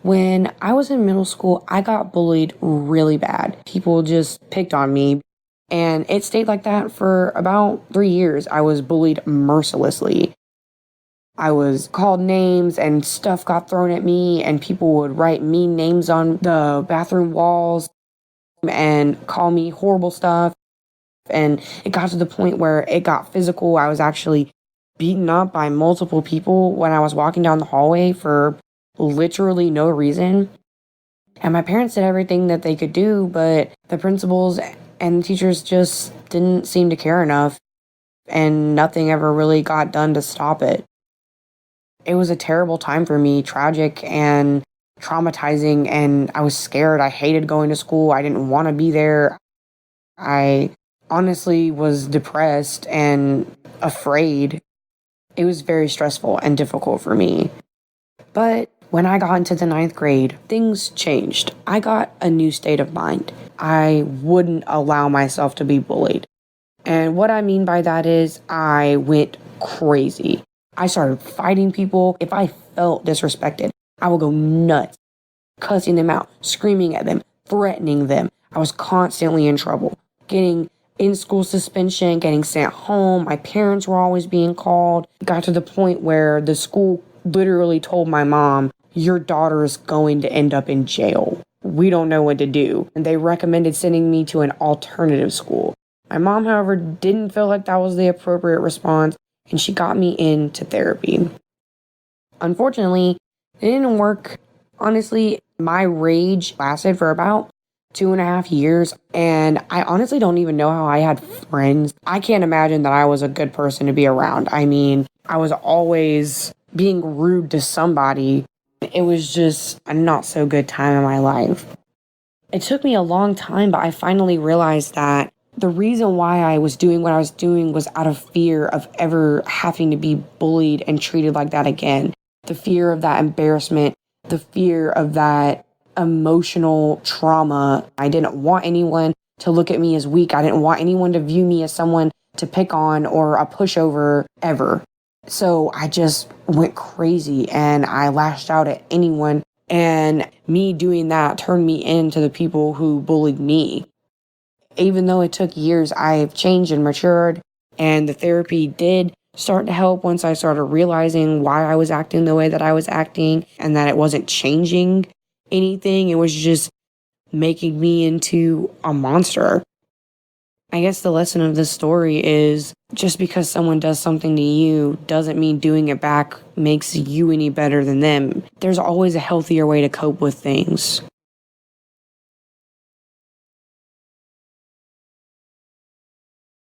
When I was in middle school, I got bullied really bad. People just picked on me, and it stayed like that for about 3 years. I was bullied mercilessly. I was called names and stuff got thrown at me, and people would write mean names on the bathroom walls and call me horrible stuff. And it got to the point where it got physical. I was actually beaten up by multiple people when I was walking down the hallway for literally no reason. And my parents did everything that they could do, but the principals and teachers just didn't seem to care enough, and nothing ever really got done to stop it. It was a terrible time for me, tragic and traumatizing, and I was scared. I hated going to school. I didn't want to be there. I honestly was depressed and afraid. It was very stressful and difficult for me. But when I got into the ninth grade, things changed. I got a new state of mind. I wouldn't allow myself to be bullied. And what I mean by that is I went crazy. I started fighting people. If I felt disrespected, I would go nuts, cussing them out, screaming at them, threatening them. I was constantly in trouble, getting in-school suspension, getting sent home. My parents were always being called. It got to the point where the school literally told my mom, "Your daughter is going to end up in jail. We don't know what to do." And they recommended sending me to an alternative school. My mom, however, didn't feel like that was the appropriate response, and she got me into therapy. Unfortunately, it didn't work. Honestly, my rage lasted for about 2.5 years, and I honestly don't even know how I had friends. I can't imagine that I was a good person to be around. I mean, I was always being rude to somebody. It was just a not so good time in my life. It took me a long time, but I finally realized that the reason why I was doing what I was doing was out of fear of ever having to be bullied and treated like that again. The fear of that embarrassment, the fear of that emotional trauma. I didn't want anyone to look at me as weak. I didn't want anyone to view me as someone to pick on or a pushover ever. So I just went crazy and I lashed out at anyone. And me doing that turned me into the people who bullied me. Even though it took years, I've changed and matured, and the therapy did start to help once I started realizing why I was acting the way that I was acting and that it wasn't changing anything. It was just making me into a monster. I guess the lesson of this story is just because someone does something to you doesn't mean doing it back makes you any better than them. There's always a healthier way to cope with things.